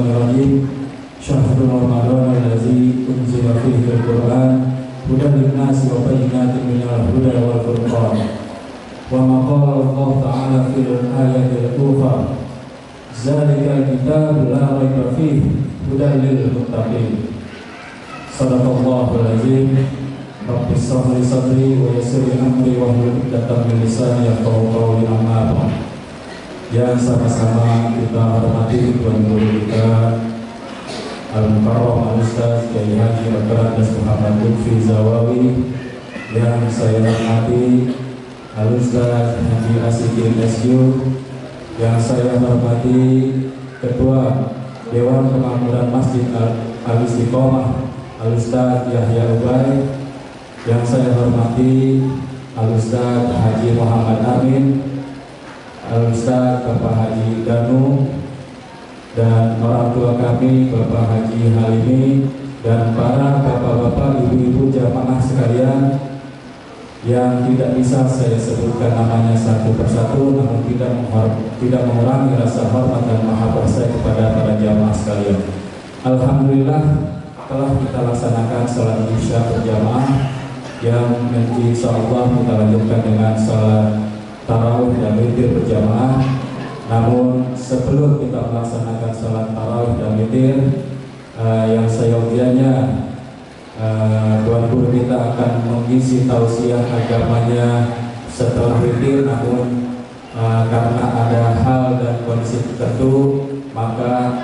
Bismillahirrahmanirrahim. Syahrul Ramadan allazi unzila fihi al-Qur'an hudan lin-nasi wa bayyinatin minal huda wal furqan. Wa ma qala Allah ta'ala fil ayatil ukhra zalikal kitabu la raiba fihi hudan lil muttaqin. Sadaqallahul azim. Rabbi shrah li sadri wa yassir li amri wahlul 'uqdatam min lisani yafqahu qawli. Amma ba'd. Yang sama-sama kita hormati tuan guru kita Al-Mukarram Al-Ustaz Kiai Haji Al-Qarandas Muhammad Lutfi Zawawi, yang saya hormati Al-Ustaz Haji Asikin SU, yang saya hormati Ketua Dewan Kemakmuran Masjid Al-Istiqomah Al-Ustaz Yahya Ubay, yang saya hormati Al-Ustaz Haji Muhammad Amin, Al-Ustaz Bapak Haji Danu, dan orang tua kami Bapak Haji Halimi, dan para bapak-bapak, ibu-ibu jamaah sekalian yang tidak bisa saya sebutkan namanya satu persatu, namun tidak mengurangi rasa hormat dan mahabbah saya kepada para jamaah sekalian. Alhamdulillah telah kita laksanakan sholat isya berjamaah, yang nanti insyaallah kita lanjutkan dengan sholat tarawih dan witir berjamaah. Namun sebelum kita melaksanakan sholat tarawih dan witir, yang seyogianya tuan guru kita akan mengisi tausiah agamanya setelah witir. Namun karena ada hal dan kondisi tertentu, maka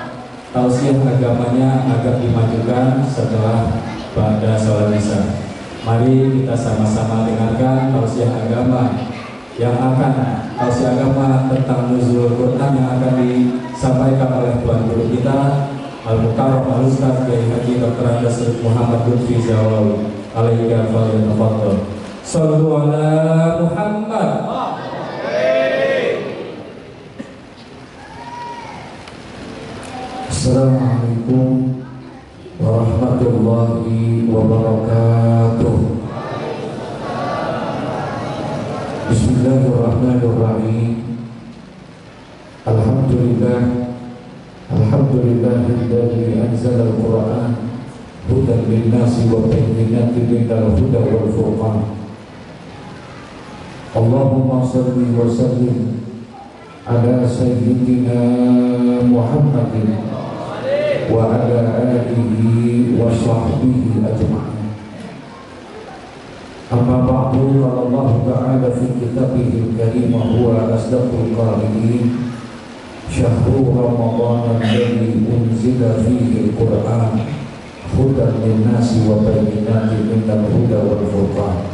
tausiah agamanya agak dimajukan setelah pada sholat isya. Mari kita sama-sama dengarkan tausiah agama tausiah agama tentang nuzul Quran yang akan disampaikan oleh tuan guru kita Al-Mukarram Al-Ustaz Kiai Haji Al-Qarandas Muhammad Lutfi Zawawi. Alaihi wasallam. Shallu ala Muhammad. Assalamualaikum warahmatullahi wabarakatuh. Bismillahirrahmanirrahim. Alhamdulillahilladzi anzala al-Qur'an hudan lin-nasi wa bayyinatin minal huda wal furqan. Allahumma shalli wa sallim ala sayyidina Muhammadin wa ala alihi wa sahbihi ajma'in. Amma ba'du, qala Allah ta'ala fi kitabihil karim wa huwa asdaqul qa'ilin. Syahrul Ramadan alladzi unzila fihi al-Qur'an hudan lin-nasi wa bayyinatin minal huda wal furqan.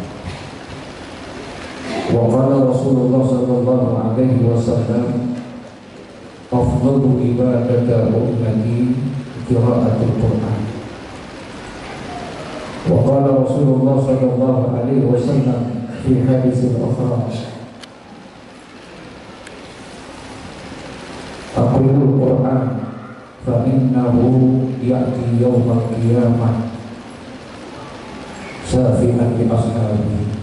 Wa qala Rasulullah sallallahu alaihi wasallam afdalu ibadati ummati qira'atul Qur'an. Wa qala Rasulullah sallallahu alaihi wasallam fi haditsil akhar Aqra'ul Qur'an fa innahu ya'ti yawmal qiyamah syafi'an li ashabihi.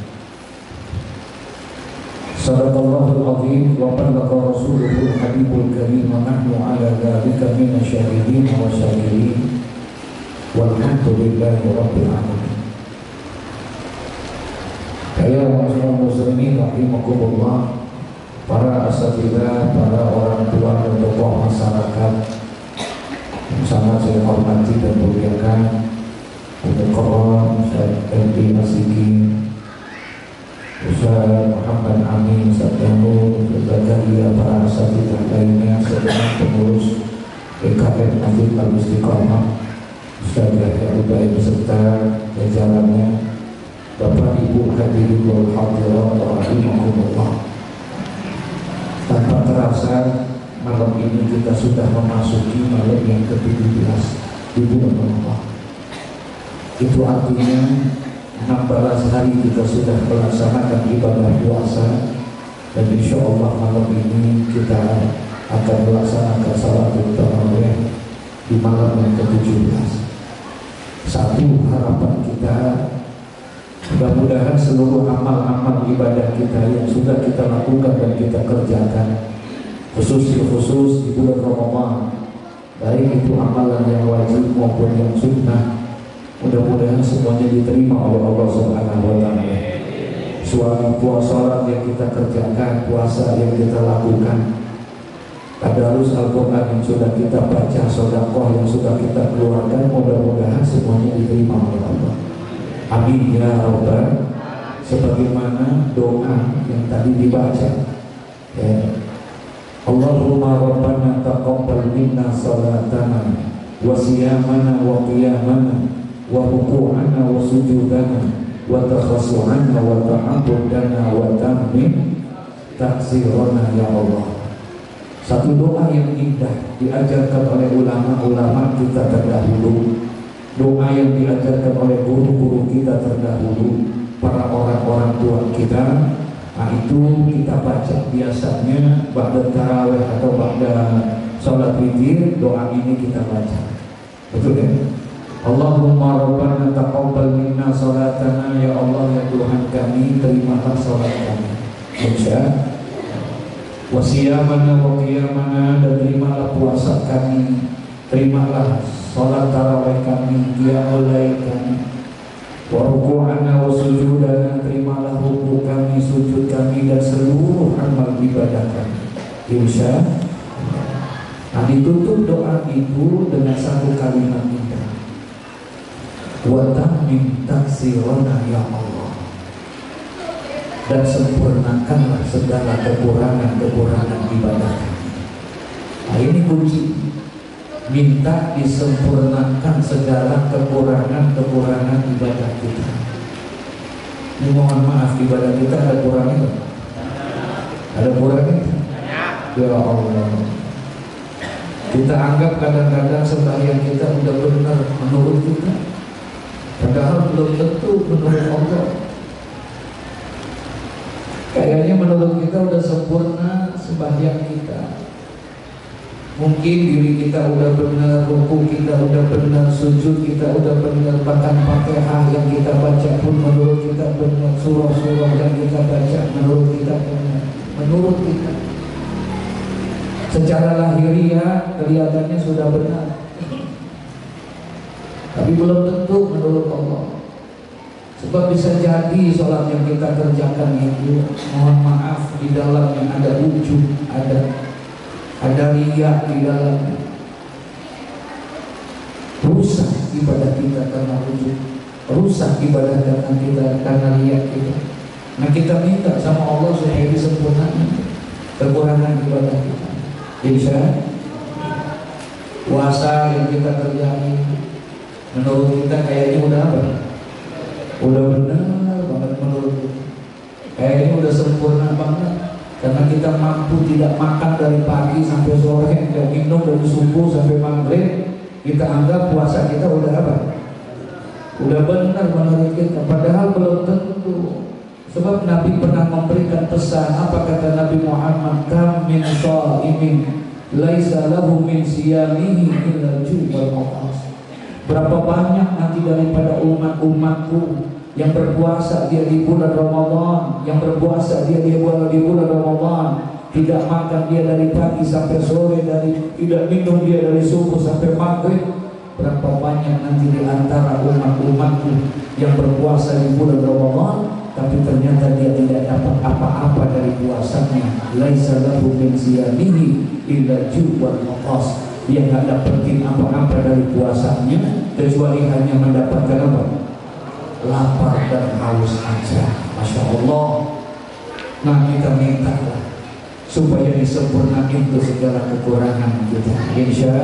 Sadaqallahul azim wa ballaqa rasuluhul habibul karim wa nahnu ala dzalika minasyahidin wa syakirin walhamdulillahi rabbil alamin. Ya muslimin rahimakumullah, para asatidzah, para orang tua dan tokoh masyarakat yang sangat saya hormati dan muliakan, Al-Mukarram Ustaz Eldi Asikin, Ustaz Muhammad Amin, Ustaz Danu, Ustaz Zakaria, para asatidzah lainnya, serta pengurus PKN Masjid Al-Istiqomah, Ustaz Yahya Ubay beserta jajarannya, Bapak Ibu hadirin wal hadirat rahimakumullah. Tanpa terasa malam ini kita sudah memasuki malam yang ke-17 di bulan Ramadan. Itu artinya 16 hari kita sudah melaksanakan ibadah puasa, dan insya Allah malam ini kita akan melaksanakan salat tarawih di malam yang ke-17. Satu harapan kita, mudah-mudahan seluruh amal-amal ibadah kita yang sudah kita lakukan dan kita kerjakan, khusus di bulan Ramadan, baik itu amalan yang wajib maupun yang sunnah. Mudah-mudahan semuanya diterima oleh Allah Subhanahu wa Ta'ala. Sholat yang kita kerjakan, puasa yang kita lakukan, tadarus Al-Quran yang sudah kita baca, sedekah yang sudah kita keluarkan, mudah-mudahan semuanya diterima oleh Allah. Amin ya Rabbal. Sebagaimana doa yang tadi dibaca, ya. Allahumma rabbana taqabbal minna salatana wa siyamana wa qiyamana wa ruku'ana wa sujudana wa takhassu'ana wa ta'abudana wa tammin taksirana ya Allah. Satu doa yang indah diajarkan oleh ulama-ulama kita terdahulu, doa yang diajarkan oleh guru-guru kita terdahulu, para orang-orang tua kita. Nah itu kita baca biasanya ba'da tarawih atau ba'da sholat witir, doa ini kita baca. Betul kan? Allahumma rabbana taqabbal minna salatana, ya Allah ya Tuhan kami, terimalah salat kami. Insya wa siyamana wa qiyamana, dan terimalah puasa kami, terimalah salat tarawih kami, qiyamul lail kami, wa ruku'ana wa sujudana, terimalah ruku kami, sujud kami, dan seluruh amal ibadah kami. Insya. Nah ditutup doa itu dengan satu kalimat indah, wa tammin taksirana ya Allah, dan sempurnakanlah segala kekurangan-kekurangan ibadah kami. Nah ini kunci, minta disempurnakan segala kekurangan-kekurangan ibadah kita. Ini mohon maaf, ibadah kita ada kurangnya? Ada kurangnya? Ya Allah, kita anggap kadang-kadang sembahyang kita udah benar menurut kita, padahal belum tentu menurut Allah. Kayaknya menurut kita udah sempurna sembahyang kita. Mungkin diri kita udah benar, ruku kita udah benar, sujud kita udah benar, bahkan Fatihah yang kita baca pun menurut kita benar, surah-surah yang kita baca menurut kita benar. Menurut kita secara lahiriah kelihatannya sudah benar, tapi belum tentu menurut Allah. Sebab bisa jadi sholat yang kita kerjakan itu, mohon maaf, di dalamnya ada ujub, ada riya di dalamnya. Rusak ibadah kita karena ujub, rusak ibadah kita karena riya kita. Nah kita minta sama Allah supaya disempurnakan kekurangan ibadah kita. Insya puasa yang kita kerjain menurut kita kayaknya udah apa? Udah benar banget menurut kita. Kayaknya udah sempurna banget, karena kita mampu tidak makan dari pagi sampai sore, dan minum dari subuh sampai maghrib. Kita anggap puasa kita udah apa? Udah benar menurut kita, padahal belum tentu. Sebab Nabi pernah memberikan pesan, apa kata Nabi Muhammad? Kam min shaimin laisa lahu min siyamihi illa al-ju' wal 'atas. Berapa banyak nanti daripada umat-umatku yang berpuasa dia di bulan Ramadan, yang berpuasa dia di bulan Ramadan, tidak makan dia dari pagi sampai sore, tidak minum dia dari subuh sampai maghrib. Berapa banyak nanti di antara umat-umatku yang berpuasa di bulan Ramadan, tapi ternyata dia tidak dapat apa-apa dari puasanya. Laisa lahu min siyamihi illa ju' wal 'atas. Dia tidak dapetin apa-apa dari puasanya kecuali hanya mendapatkan apa? Lapar dan haus aja. Masya Allah. Nah kita minta supaya disempurnakan itu segala kekurangan kita. Insya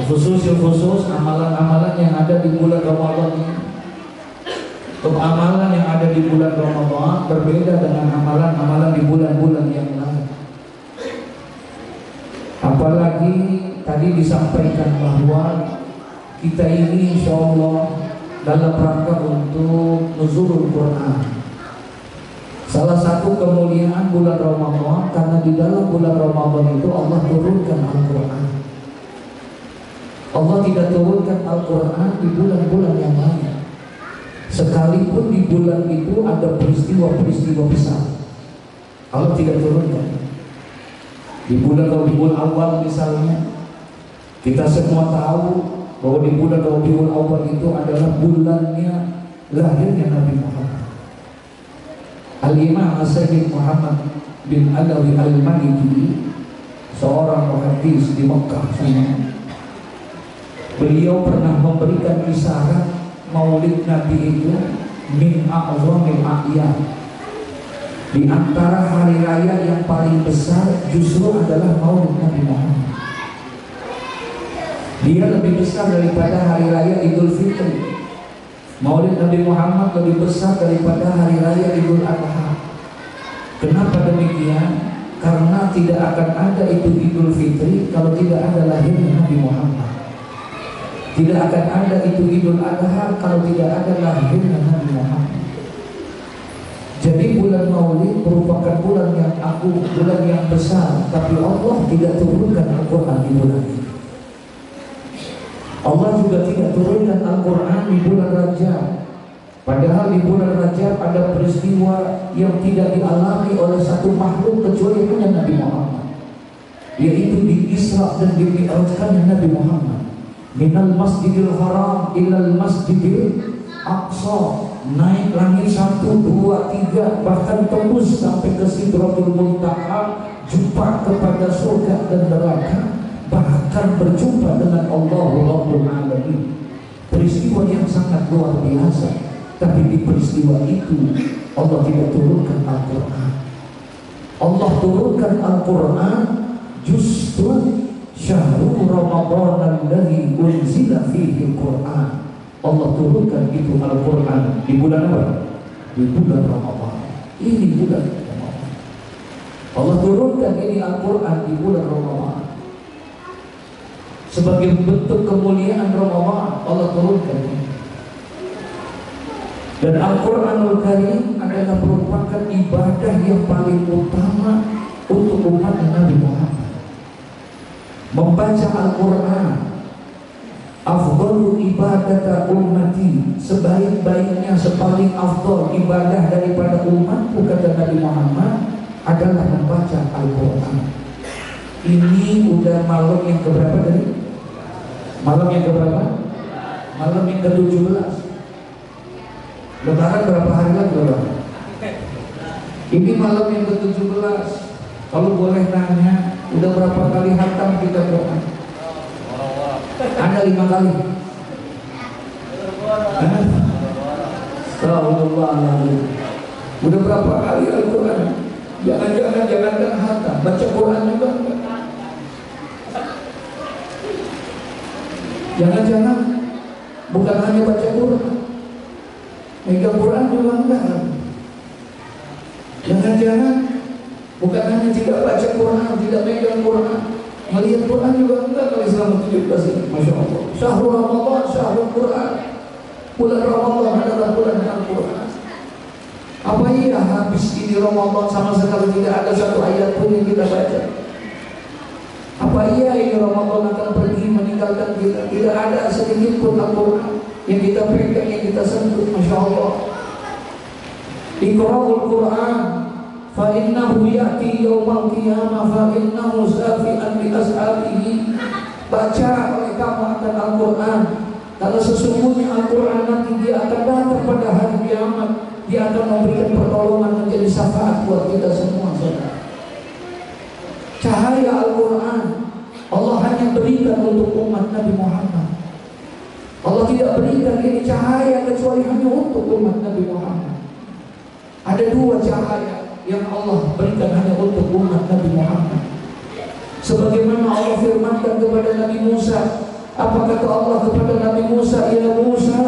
khusus amalan-amalan yang ada di bulan Ramadan ini. Untuk amalan yang ada di bulan Ramadan berbeda dengan amalan-amalan di bulan-bulan yang lain. Apalagi tadi disampaikan bahwa kita ini insya Allah dalam rangka untuk nuzulul Quran. Salah satu kemuliaan bulan Ramadan, karena di dalam bulan Ramadan itu Allah turunkan Al-Quran. Allah tidak turunkan Al-Quran di bulan-bulan yang lain. Sekalipun di bulan itu ada peristiwa-peristiwa besar, Allah tidak turunkan. Di bulan Rabiul Awal misalnya, Kita semua tahu bahwa di bulan Rabiul Awal itu adalah bulannya lahirnya Nabi Muhammad. Al-Imam As-Sayyid Muhammad bin Alawi Al-Maliki, seorang muhaddis di Mekah sana, beliau pernah memberikan isyarat Maulid Nabi itu min a'zamil a'yad. Di antara hari raya yang paling besar justru adalah Maulid Nabi Muhammad. Dia lebih besar daripada hari raya Idul Fitri. Maulid Nabi Muhammad lebih besar daripada hari raya Idul Adha. Kenapa demikian? Karena tidak akan ada itu Idul Fitri kalau tidak ada lahirnya Nabi Muhammad. Tidak akan ada itu Idul Adha kalau tidak ada lahirnya Nabi Muhammad. Jadi bulan Maulid merupakan bulan yang agung, bulan yang besar, tapi Allah tidak turunkan Al-Quran di bulan ini. Allah juga tidak turunkan Al-Quran di bulan Rajab. Padahal di bulan Rajab ada peristiwa yang tidak dialami oleh satu makhluk kecuali punya Nabi Muhammad, yaitu di Isra dan di Mi'rajkannya Nabi Muhammad. Minal Masjidil Haram ilal Masjidil Aqsa, naik langit 1, 2, 3, bahkan tembus sampai ke Sidratul Muntaha, jumpa kepada surga dan neraka, bahkan berjumpa dengan Allah Rabbul Alamin. Peristiwa yang sangat luar biasa. Tapi di peristiwa itu Allah tidak turunkan Al-Quran. Allah turunkan Al-Quran justru syahrul Ramadan alladzi unzila fihi Al-Quran. Allah turunkan itu Al-Quran di bulan apa? Di bulan Ramadan. Ini bulan Ramadan. Allah turunkan ini Al-Quran di bulan Ramadan. Sebagai bentuk kemuliaan Ramadan, Allah turunkan ini. Dan Al-Quranul Karim adalah merupakan ibadah yang paling utama untuk umat Nabi Muhammad. Membaca Al-Quran, afdalu ibadah ummati, sebaik-baiknya, sepaling afdal ibadah daripada umatku, kata Nabi Muhammad, adalah membaca Al-Quran. Ini udah malam yang keberapa tadi? Malam yang keberapa? Malam yang ke-17. Lebaran berapa hari lagi Lebaran? Ini malam yang ke-17. Kalau boleh nanya, udah berapa kali hatam kita doa? Ada 5 kali. Astagfirullahaladzim. Udah berapa kali Al-Quran? Jangan hatam, baca Quran juga enggak. Jangan bukan hanya baca Quran, megang Quran juga enggak. Jangan bukan hanya tidak baca Quran, tidak megang Quran, melihat Quran juga enggak. Kalau selama 17 ini, Masya Allah. Syahrul Ramadan, syahrul Quran. Bulan Ramadan adalah bulan Al-Quran. Apa iya habis ini Ramadan sama sekali tidak ada satu ayat pun yang kita baca? Apa iya ini Ramadan akan pergi meninggalkan kita? Tidak ada sedikit pun Al-Quran yang kita pegang, yang kita sentuh. Masya Allah. Iqra'ul Quran fa innahu ya'ti yawmal qiyamah fa innahu safi'an li ashabihi. Baca oleh kamu akan Al-Quran, kalau sesungguhnya Al-Quran nanti dia akan datang pada hari kiamat. Dia akan memberikan pertolongan, menjadi syafaat buat kita semua, saudara. Cahaya Al-Quran Allah hanya berikan untuk umat Nabi Muhammad. Allah tidak berikan ini cahaya kecuali hanya untuk umat Nabi Muhammad. Ada 2 cahaya yang Allah berikan hanya untuk umat Nabi Muhammad. Sebagaimana Allah firmankan kepada Nabi Musa. Apa kata Allah kepada Nabi Musa? Ya Musa,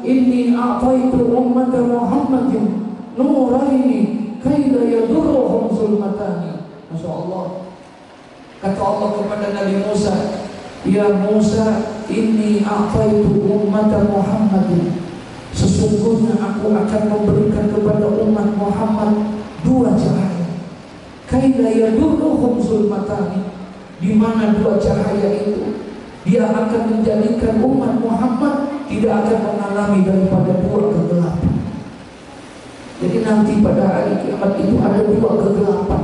inni a'taitu ummata Muhammadin nuraini kaila yadurruhum zulmatani. Masya Allah. Kata Allah kepada Nabi Musa, ya Musa, inni a'taitu ummata Muhammadin, sesungguhnya aku akan memberikan kepada umat Muhammad 2 cahaya. Kaila yadurruhum zulmatani, di mana 2 cahaya itu dia akan menjadikan umat Muhammad tidak akan mengalami daripada 2 kegelapan. Jadi nanti pada hari kiamat itu ada 2 kegelapan,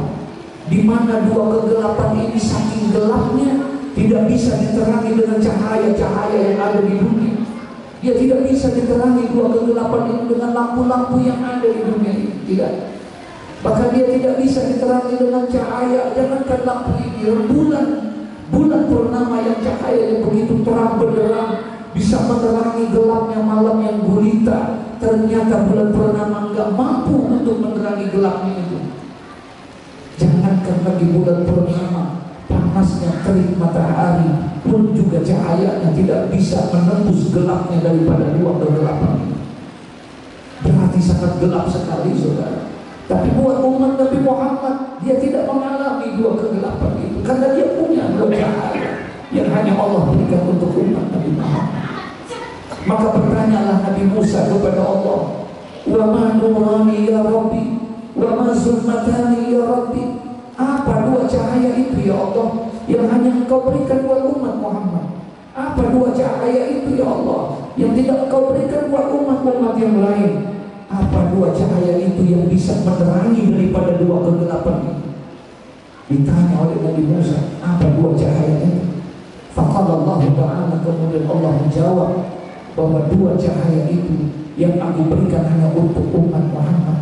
di mana 2 kegelapan ini saking gelapnya tidak bisa diterangi dengan cahaya-cahaya yang ada di dunia. Dia tidak bisa diterangi dua kegelapan itu dengan lampu-lampu yang ada di dunia ini. Tidak. Bahkan dia tidak bisa diterangi dengan cahaya, jangankan lampu ini, bulan purnama yang cahaya yang begitu terang benderang bisa menerangi gelapnya malam yang gulita. Ternyata bulan purnama enggak mampu untuk menerangi gelapnya itu. Jangankan bagi bulan purnama, panasnya terik matahari pun juga cahayanya tidak bisa menembus gelapnya daripada dua kegelapan ini. Berarti sangat gelap sekali, saudara. Tapi buat umat Nabi Muhammad, dia tidak mengalami dua kegelapan itu karena dia punya dua cahaya yang hanya Allah berikan untuk umat Nabi Muhammad. Maka bertanyalah Nabi Musa kepada Allah, wa ma nurani ya Rabbi, wa ma zulmatani ya Rabbi. Apa dua cahaya itu ya Allah yang hanya Engkau berikan buat umat Muhammad? Apa dua cahaya itu ya Allah yang tidak Engkau berikan buat umat-umat yang lain? Apa dua cahaya itu yang bisa menerangi daripada dua kegelapan itu? Ditanya oleh Nabi Musa, apa dua cahaya itu? Faqala Allah Ta'ala, kemudian Allah menjawab bahwa dua cahaya itu yang aku berikan hanya untuk umat Muhammad.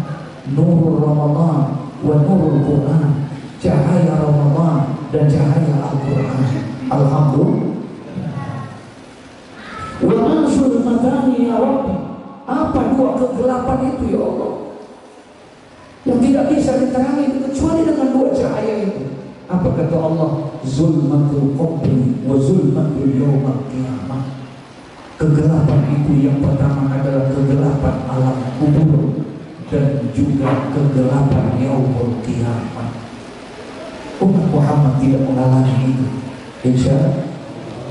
Nurul Ramadan wa nurul Quran. Cahaya Ramadan dan cahaya Al-Quran. Alhamdulillah. Wa mansur matani ya Rabbi. Apa dua kegelapan itu ya Allah yang tidak bisa diterangi kecuali dengan dua cahaya itu? Apa kata Allah? Zulmatul qabri wa zulmatul yawmal qiyamah. Kegelapan itu yang pertama adalah kegelapan alam kubur dan juga kegelapan yaumul qiyamah. Umat Muhammad tidak mengalami itu, insya Allah,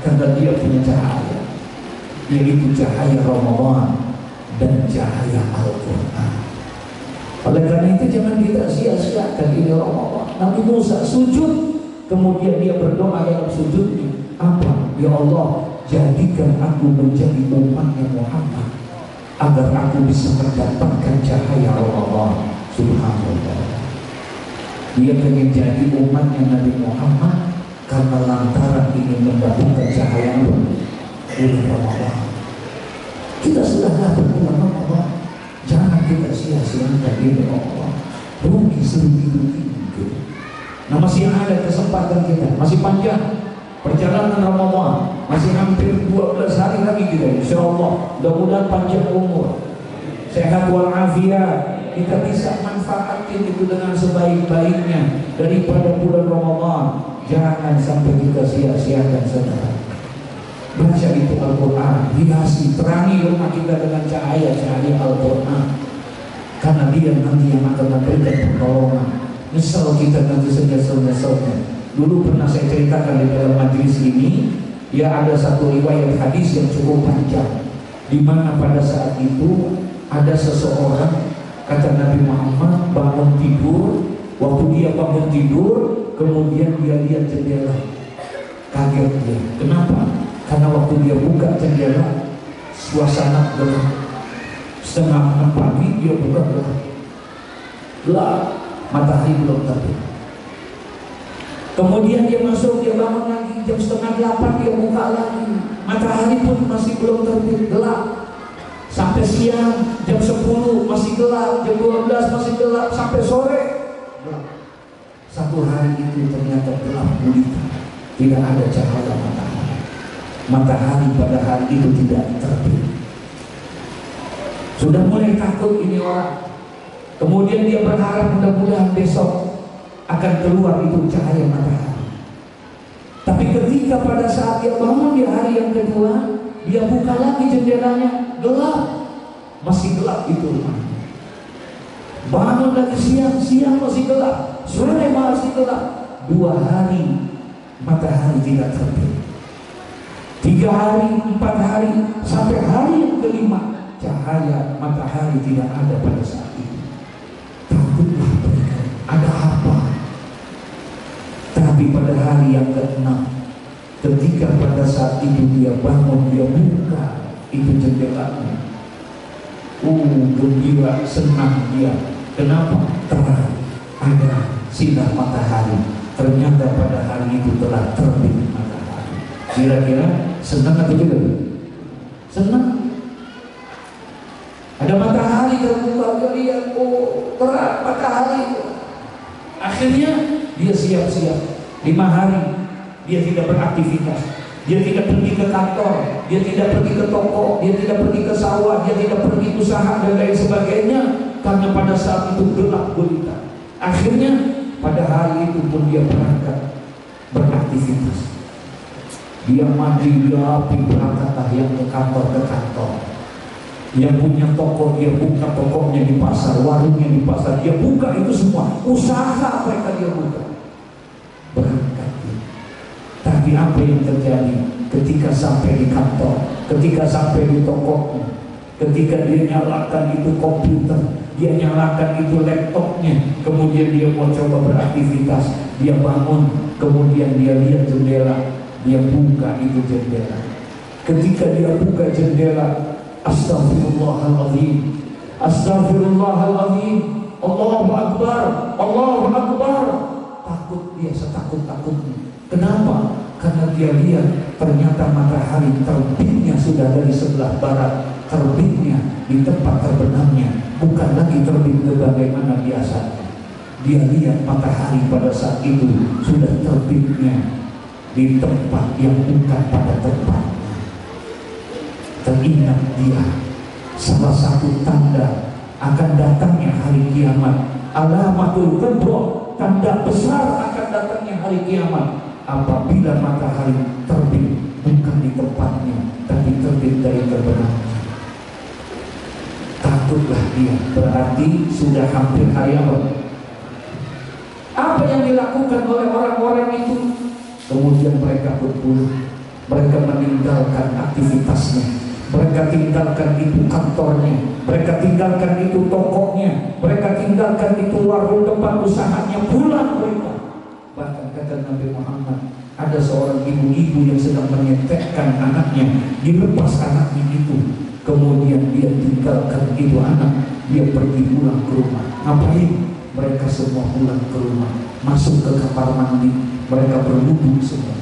karena dia punya cahaya, yaitu cahaya Ramadan dan cahaya Al-Quran. Oleh karena itu jangan kita sia-siakan ini Ramadan. Nabi Musa sujud, kemudian dia berdoa dalam sujudnya, apa? Ya Allah, jadikan aku menjadi umatnya Muhammad agar aku bisa mendapatkan cahaya Ramadan. Subhanallah. Dia ingin jadi umatnya Nabi Muhammad karena lantaran ingin mendapatkan cahaya bulan Ramadan. Kita sudah dapat bulan Ramadan, jangan kita sia-siakan ini Ramadan. Rugi serugi. Nah, masih ada kesempatan kita, masih panjang perjalanan Ramadan, masih hampir 12 hari lagi kita, insya Allah. Mudah-mudahan panjang umur, sehat walafiat, kita bisa manfaatin itu dengan sebaik-baiknya daripada bulan Ramadan. Jangan sampai kita sia-siakan, saudara. Baca itu Al-Quran, hiasi, terangi rumah kita dengan cahaya-cahaya Al-Quran, karena dia nanti yang akan memberikan pertolongan. Nyesal kita nanti senyesal-nyesalnya. Dulu pernah saya ceritakan di dalam majelis ini, ya, ada satu riwayat hadis yang cukup panjang, di mana pada saat itu ada seseorang, kata Nabi Muhammad, bangun tidur. Waktu dia bangun tidur, kemudian dia lihat jendela, kaget dia. Kenapa? Karena waktu dia buka jendela, suasana gelap. Setengah 6 pagi dia buka gelap, matahari belum terbit. Kemudian dia masuk, dia bangun lagi, jam setengah 8 dia buka lagi, matahari pun masih belum terbit, gelap. Sampai siang, jam 10 masih gelap, jam 12 masih gelap, sampai sore gelap. Satu hari itu ternyata gelap gulita, tidak ada cahaya matahari. Matahari pada hari itu tidak terbit. Sudah mulai takut ini orang. Kemudian dia berharap mudah-mudahan besok akan keluar itu cahaya matahari. Tapi ketika pada saat dia bangun di hari yang kedua, dia buka lagi jendelanya, gelap, masih gelap itu rumah. Bangun lagi siang masih gelap, sore masih gelap. 2 hari matahari tidak terbit. 3 hari, 4 hari, sampai hari yang kelima, cahaya matahari tidak ada pada saat itu. Takutlah mereka, ada apa? Tapi pada hari yang ke-6, ketika pada saat itu dia bangun, dia buka itu jendelanya, gembira, senang dia. Kenapa? Terang, ada sinar matahari. Ternyata pada hari itu telah terbit matahari. Kira-kira senang atau tidak? Senang. Ada matahari terbuka, dia lihat, oh terang matahari. Akhirnya dia siap-siap 5 hari dia tidak beraktivitas, dia tidak pergi ke kantor, dia tidak pergi ke toko, dia tidak pergi ke sawah, dia tidak pergi usaha dan lain sebagainya, karena pada saat itu gelap gulita. Akhirnya pada hari itu pun dia berangkat beraktivitas. Dia mandi, dia api, berangkatlah yang ke kantor. Yang punya toko, dia buka tokonya di pasar, warungnya di pasar, dia buka itu semua. Usaha mereka dia buka. Berangkat. Tapi apa yang terjadi ketika sampai di kantor, ketika sampai di tokonya, ketika dia nyalakan itu komputer, dia nyalakan itu laptopnya, kemudian dia mau coba beraktivitas, dia bangun, kemudian dia lihat jendela, dia buka itu jendela. Ketika dia buka jendela, astagfirullahaladzim, astagfirullahaladzim, Allahu Akbar, Allahu Akbar. Takut dia, setakut-takutnya. Kenapa? Karena dia lihat ternyata matahari terbitnya sudah dari sebelah barat, terbitnya di tempat terbenamnya, bukan lagi terbit sebagaimana biasanya. Dia lihat matahari pada saat itu sudah terbitnya di tempat yang bukan pada tempatnya. Teringat dia salah satu tanda akan datangnya hari kiamat, alamatul kubra, tanda besar akan datangnya hari kiamat, apabila matahari terbit bukan di tempatnya, tapi terbit dari terbenamnya. Takutlah dia, berarti sudah hampir hari apa? Apa yang dilakukan oleh orang-orang itu? Kemudian mereka berpulang, mereka meninggalkan aktivitasnya, mereka tinggalkan itu kantornya, mereka tinggalkan itu tokonya, mereka tinggalkan itu warung tempat usahanya, pulang mereka. Bahkan kata Nabi Muhammad, ada seorang ibu-ibu yang sedang menyetekkan anaknya, dilepas anaknya itu, kemudian dia tinggalkan itu anak, dia pergi pulang ke rumah. Ngapain? Mereka semua pulang ke rumah, masuk ke kamar mandi, mereka berwudu semua,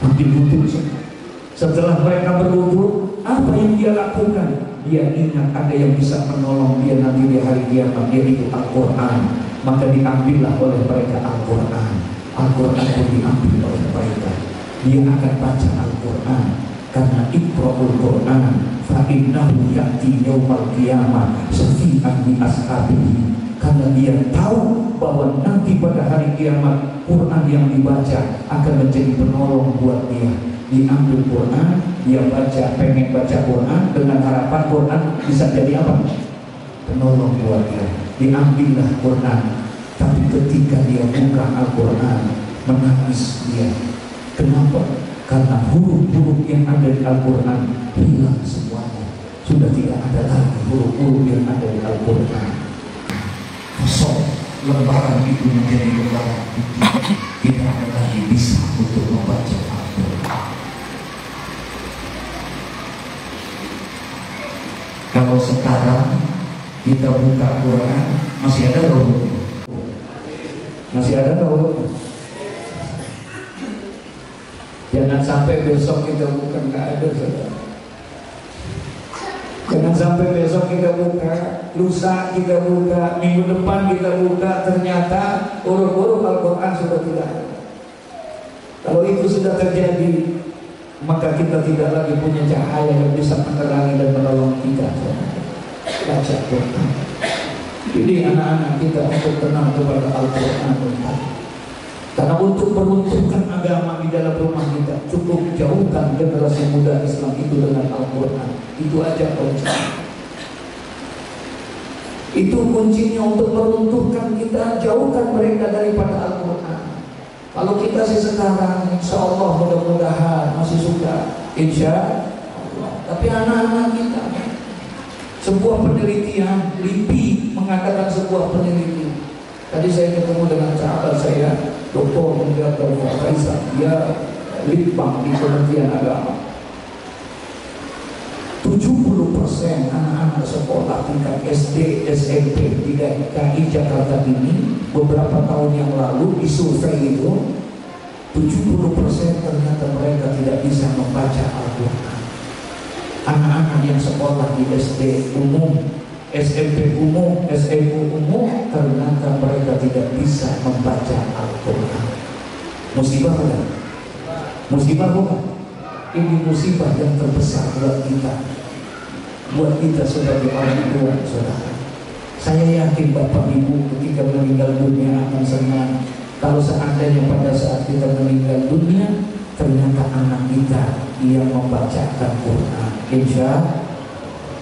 ambil wudu semua. Setelah mereka berwudu, apa yang dia lakukan? Dia ingat ada yang bisa menolong dia nanti di hari kiamat, yaitu Al-Quran. Maka diambillah oleh mereka Al-Quran. Al-Quran pun diambil oleh mereka. Dia akan baca Al-Quran, karena Iqra'ul Quran fa innahu ya'ti yaumal qiyamah syafi'an li ashabihi. Karena dia tahu bahwa nanti pada hari kiamat Quran yang dibaca akan menjadi penolong buat dia. Diambil Quran, dia baca, pengen baca Quran dengan harapan Quran bisa jadi apa? Penolong buat dia. Diambillah Quran, tapi ketika dia buka Al-Quran, menangis dia. Kenapa? Karena huruf-huruf yang ada di Al-Quran hilang semuanya. Sudah tidak ada lagi huruf-huruf yang ada di Al-Quran. Kosong, lembaran itu menjadi lembaran putih. Tidak ada lagi bisa untuk membaca Al-Quran. Kalau sekarang kita buka Quran, masih ada hurufnya? Masih ada hurufnya? Jangan sampai besok kita buka nggak ada, saudara. Jangan sampai besok kita buka, lusa kita buka, minggu depan kita buka, ternyata huruf-huruf Al-Quran sudah tidak ada. Kalau itu sudah terjadi, maka kita tidak lagi punya cahaya yang bisa menerangi dan menolong kita. Baca Quran. Jadi anak-anak kita untuk tenang kepada Al-Quran. Karena untuk meruntuhkan agama di dalam rumah kita, cukup jauhkan generasi muda Islam itu dengan Al-Quran. Itu aja kuncinya. Itu kuncinya untuk meruntuhkan kita, jauhkan mereka daripada Al-Quran. Kalau kita sih sekarang, insya Allah mudah-mudahan masih suka, insya Allah. Tapi anak-anak kita, sebuah penelitian, LIPI mengatakan sebuah penelitian. Tadi saya ketemu dengan sahabat saya, Dr. Munjadar Faisal, dia litbang di Kementerian Agama. 70% anak-anak sekolah tingkat SD, SMP di DKI Jakarta ini beberapa tahun yang lalu disurvei itu 70% ternyata mereka tidak bisa membaca Al-Quran. Anak-anak yang sekolah di SD umum, SMP umum, SMU umum, ternyata mereka tidak bisa membaca Al-Quran. Musibah bukan? Musibah bukan? Ini musibah yang terbesar buat kita sebagai orang tua, saudara. Saya yakin Bapak Ibu ketika meninggal dunia akan senang kalau seandainya pada saat kita meninggal dunia ternyata anak kita yang membacakan Quran. Insya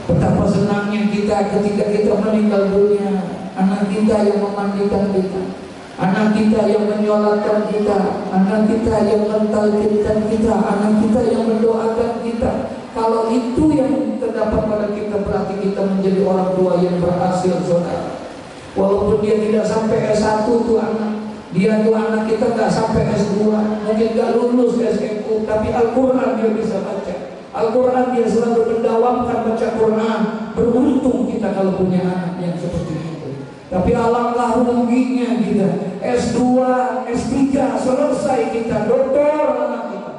betapa senangnya kita ketika kita meninggal dunia, anak kita yang memandikan kita, anak kita yang menyolatkan kita, anak kita yang mentalkinkan kita, anak kita yang mendoakan kita. Kalau itu yang terdapat pada kita, berarti kita menjadi orang tua yang berhasil, saudara. Walaupun dia tidak sampai S1 tuh anak, dia tuh anak kita nggak sampai S2, mungkin nggak lulus SMU, tapi Al-Quran dia bisa baca. Al-Quran dia selalu mendawamkan baca Quran. Beruntung kita kalau punya anak yang seperti itu. Tapi alangkah ruginya kita S2, S3 selesai kita doktor anak kita,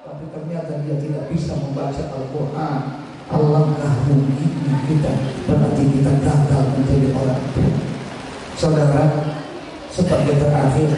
tapi ternyata dia tidak bisa membaca Al-Quran. Alangkah ruginya kita, berarti kita gagal menjadi orang tua. Saudara, sebagai terakhir,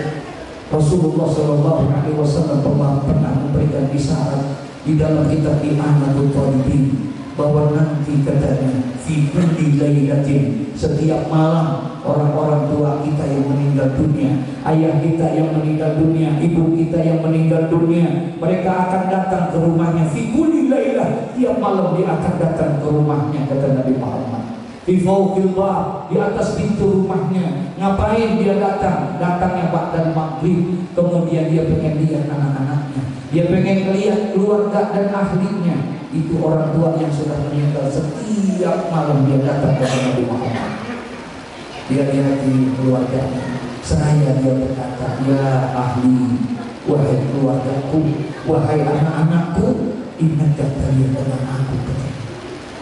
Rasulullah SAW pernah memberikan isyarat di dalam kitab I'anatul Talibin bahwa nanti katanya fi kulli lailatin, setiap malam orang-orang tua kita yang meninggal dunia, ayah kita yang meninggal dunia, ibu kita yang meninggal dunia, mereka akan datang ke rumahnya. Fi kulli lailah, tiap malam dia akan datang ke rumahnya, kata Nabi Muhammad. Fi fawqil bab, di atas pintu rumahnya. Ngapain dia datang? Datangnya ba'dal maghrib. Kemudian dia pengen lihat anak-anaknya, dia pengen lihat keluarga dan ahlinya. Itu orang tua yang sudah meninggal, setiap malam dia datang ke Nabi Muhammad. Dia lihat di keluarganya. Seraya dia berkata, ya ahli, wahai keluargaku, wahai anak-anakku, ingatkan kalian dengan aku.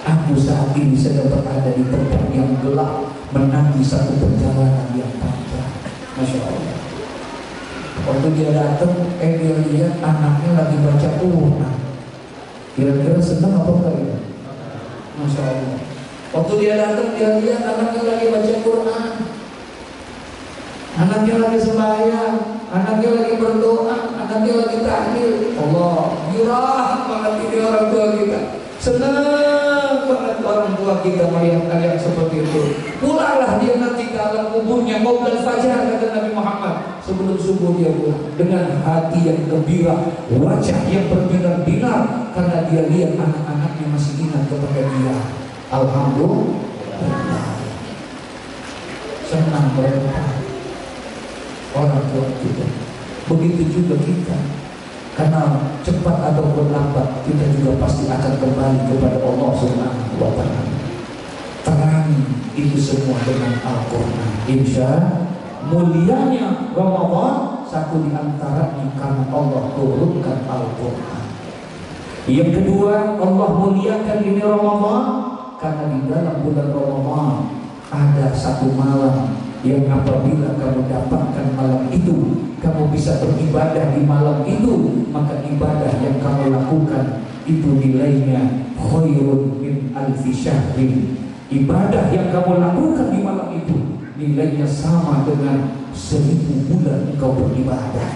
Aku saat ini sedang berada di tempat yang gelap, menanti satu perjalanan yang panjang. Masya Allah. Waktu dia datang, dia lihat anaknya lagi baca Quran. Kira-kira senang apa enggak ya? Masya Allah. Waktu dia datang, dia lihat anaknya lagi baca Quran, anaknya lagi sembahyang, anaknya lagi berdoa, anaknya lagi tahlil. Allah, murah banget ini orang tua kita. Senang banget orang tua kita melihat kalian seperti itu. Pulanglah dia nanti ke alam kuburnya qoblal fajar, kata Nabi Muhammad. Sebelum subuh dia pulang dengan hati yang gembira, wajah yang berbinar-binar, karena dia lihat anak-anaknya masih ingat kepada dia. Alhamdulillah, senang mereka orang tua kita. Begitu juga kita, karena cepat ataupun lambat kita juga pasti akan kembali kepada Allah Subhanahu wa Ta'ala. Terangi itu semua dengan Al-Quran. Insya mulianya Ramadan satu di antaranya karena Allah turunkan Al-Quran. Yang kedua, Allah muliakan ini Ramadan karena di dalam bulan Ramadan ada satu malam yang apabila kamu dapatkan malam itu, kamu bisa beribadah di malam itu, maka ibadah yang kamu lakukan itu nilainya khairun min alfi syahrin. Ibadah yang kamu lakukan di malam itu nilainya sama dengan 1000 bulan engkau beribadah.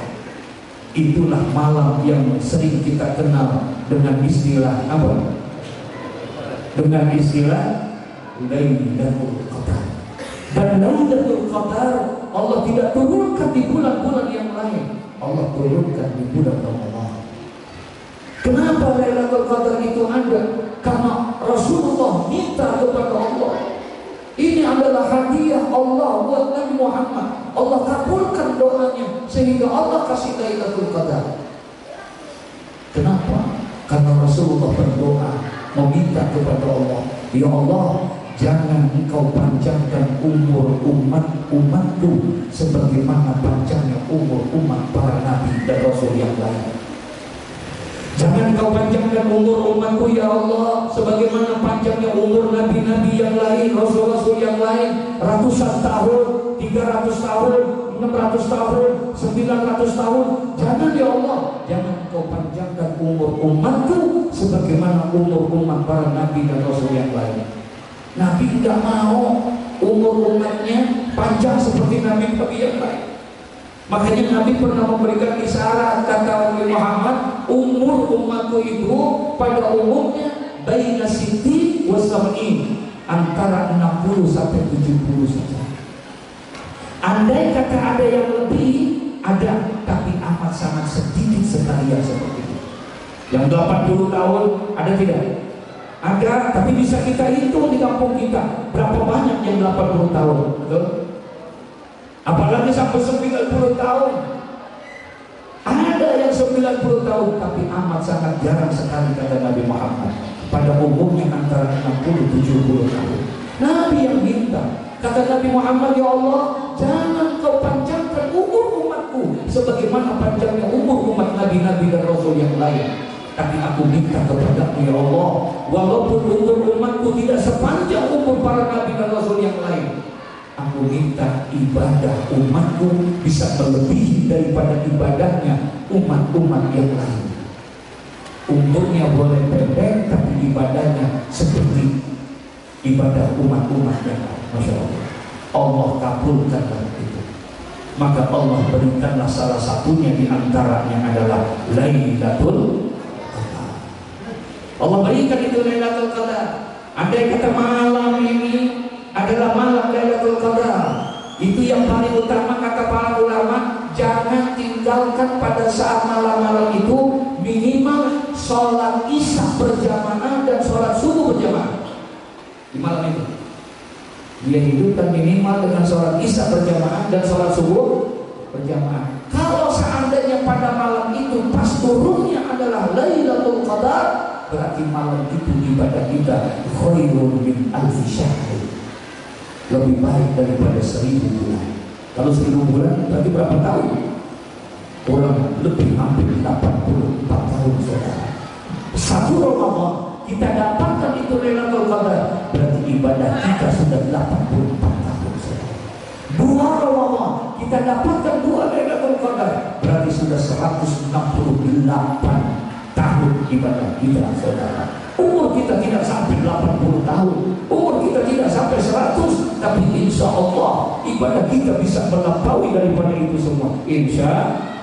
Itulah malam yang sering kita kenal dengan istilah apa? Dengan istilah Lailatul Qadar. Dan Lailatul Qadar Allah tidak turunkan di bulan-bulan yang lain, Allah turunkan di bulan Ramadan. Kenapa Lailatul Qadar itu ada? Karena Rasulullah minta kepada Allah. Ini adalah hadiah Allah buat Nabi Muhammad. Allah kabulkan doanya sehingga Allah kasih Lailatul Qadar. Kenapa? Karena Rasulullah berdoa meminta kepada Allah, ya Allah, jangan engkau panjangkan umur umatku sebagaimana panjangnya umur umat para nabi dan rasul yang lain. Jangan kau panjangkan umur umatku ya Allah sebagaimana panjangnya umur nabi-nabi yang lain, rasul-rasul yang lain, ratusan tahun, 300 tahun, 600 800 tahun, 900 tahun. Jangan ya Allah, jangan kau panjangkan umur umatku sebagaimana umur umat para nabi dan rasul yang lain. Nabi tidak mau umur umatnya panjang seperti nabi-nabi yang lain. Makanya Nabi pernah memberikan isyarat, kata Nabi Muhammad, umur umatku itu pada umumnya baina siti wa sab'in, antara 60 sampai 70 saja. Andai kata ada yang lebih, ada, tapi amat sangat sedikit sekali yang seperti itu. Yang 80 tahun ada tidak? Ada, tapi bisa kita hitung di kampung kita berapa banyak yang 80 tahun, betul? Apalagi sampai 90 tahun. Ada yang 90 tahun, tapi amat sangat jarang sekali, kata Nabi Muhammad. Pada umumnya antara 60-70 tahun. Nabi yang minta, kata Nabi Muhammad, ya Allah, jangan kau panjangkan umur umatku sebagaimana panjangnya umur umat nabi-nabi dan rasul yang lain. Tapi aku minta kepadamu ya Allah, walaupun umur umatku tidak sepanjang umur para nabi dan rasul yang lain, aku minta ibadah umatku bisa melebihi daripada ibadahnya umat-umat yang lain. Umurnya boleh pendek, tapi ibadahnya seperti ibadah umat-umat yang lain. Masya Allah, Allah kabulkanlah itu. Maka Allah berikanlah salah satunya di antaranya adalah Lailatul Qadar. Allah berikan itu Lailatul Qadar. Andai kata malam ini adalah malam Lailatul Qadar, itu yang paling utama kata para ulama. Jangan tinggalkan pada saat malam-malam itu minimal sholat isya berjamaah dan sholat subuh berjamaah di malam itu. Dia hidupkan minimal dengan sholat isya berjamaah dan sholat subuh berjamaah. Kalau seandainya pada malam itu pas turunnya adalah Lailatul Qadar, berarti malam itu ibadah kita khairun min alfi syahr, lebih baik daripada 1000 bulan. Kalau 1000 bulan berarti berapa tahun? Kurang lebih hampir 84 tahun saudara. Satu Ramadan kita dapatkan itu Lailatul Qadar, berarti ibadah kita sudah 84 tahun saudara. 2 Ramadan kita dapatkan 2 Lailatul Qadar, berarti sudah 168 tahun ibadah kita saudara. Umur kita tidak sampai 80 tahun, umur kita tidak sampai 100, tapi insya Allah ibadah kita bisa melampaui daripada itu semua, insya Allah.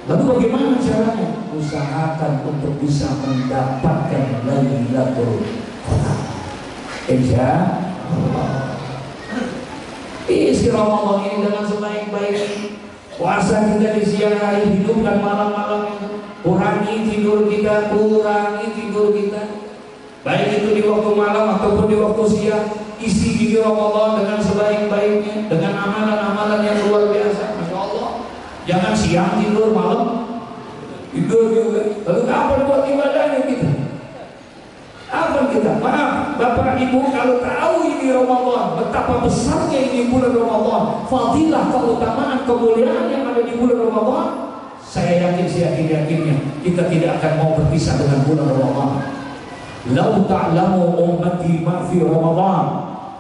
Lalu bagaimana caranya? Usahakan untuk bisa mendapatkan Lailatul Qadar, insya Allah. Isi Ramadan ini dengan sebaik-baiknya. Puasa kita di siang hari, hidupkan malam-malam itu. Kurangi tidur kita, baik itu di waktu malam ataupun di waktu siang. Isi di Ramadan dengan sebaik-baiknya, dengan amalan-amalan yang luar biasa. Masya Allah. Jangan siang tidur, malam tidur juga. Lalu apa buat ibadahnya kita? Apa kita? Maaf Bapak Ibu, kalau tahu ini Ramadan, betapa besarnya ini bulan Ramadan, fadilah, keutamaan, kemuliaan yang ada di bulan Ramadan, saya yakin, seyakin-yakinnya kita tidak akan mau berpisah dengan bulan Ramadan. Lau ta'lamu ummati ma fi Ramadan,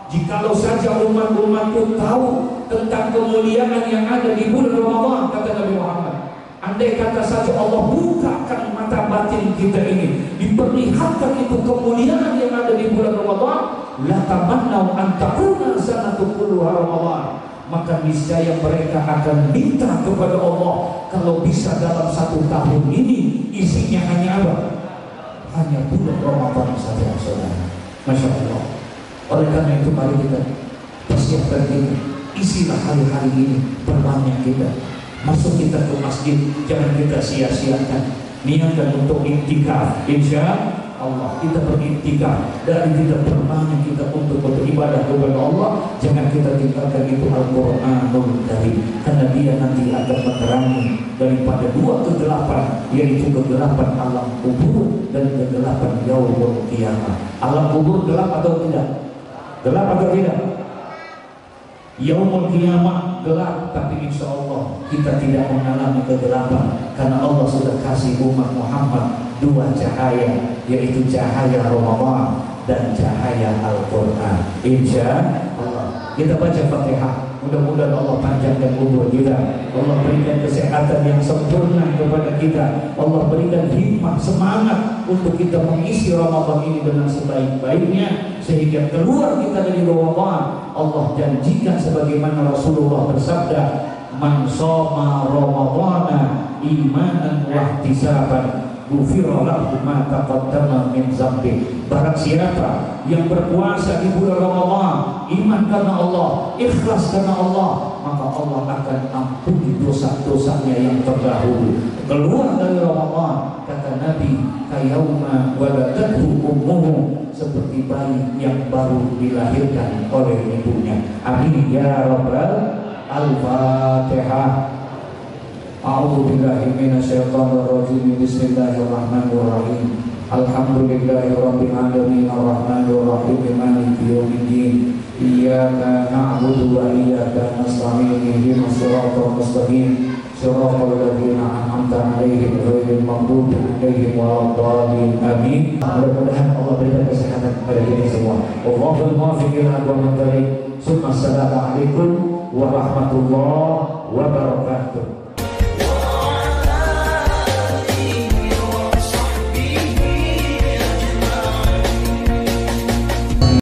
jikalau saja umat-umatku tahu tentang kemuliaan yang ada di bulan Ramadan, kata Nabi Muhammad, andai kata saja Allah bukakan mata batin kita ini, diperlihatkan itu kemuliaan yang ada di bulan Ramadan, la tamannau an takuna sanatu kulluha Ramadan, maka niscaya mereka akan minta kepada Allah kalau bisa dalam 1 tahun ini isinya hanya apa? Hanya bulan Ramadan saja saudara. Masya Allah. Oleh karena itu mari kita persiapkan diri, isilah hari-hari ini, perbanyak kita. Masuk kita ke masjid, jangan kita sia-siakan. Niatkan untuk iktikaf, insya Allah kita beriktikaf, dan kita perbanyak kita untuk beribadah kepada Allah. Jangan kita tinggalkan itu Al-Quranul Karim, karena dia nanti akan menerangi daripada 2 kegelapan, yaitu kegelapan alam kubur dan kegelapan yaumul qiyamah. Alam kubur gelap atau tidak? Gelap atau tidak? Yaumul qiyamah gelap, tapi insya Allah kita tidak mengalami kegelapan, karena Allah sudah kasih umat Muhammad 2 cahaya, yaitu cahaya Ramadan dan cahaya Al-Quran. Insya Allah kita baca Fatihah. Mudah-mudahan Allah panjangkan umur kita, Allah berikan kesehatan yang sempurna kepada kita, Allah berikan hikmah, semangat untuk kita mengisi Ramadan ini dengan sebaik-baiknya, sehingga keluar kita dari Ramadan Allah janjikan sebagaimana Rasulullah bersabda, man shoma ramadhana imanan wa ihtisaban ghufira lahu ma taqaddama min dzambi. Barang siapa yang berpuasa di bulan Ramadan iman karena Allah, ikhlas karena Allah, maka Allah akan ampuni dosa-dosanya yang terdahulu. Keluar dari Ramadan, kata Nabi, kayauma waladathu ummuhu, seperti bayi yang baru dilahirkan oleh ibunya. Amin ya rabbal Al-Fatihah. A'udzu billahi minasyaitonir rajim. Bismillahirrahmanirrahim. Alhamdulillahirabbil alamin arrahmanir rahim maliki yaumiddin. Iyyaka na'budu wa iyyaka nasta'in. Ihdinas siratal mustaqim. Siratal ladzina an'amta 'alaihim ghairil maghdubi 'alaihim waladdallin. Amin. Mudah-mudahan Allah berikan kesehatan kepada kita semua. Wallahul muwaffiq ila aqwamit thoriq. Assalamualaikum warahmatullahi wabarakatuh.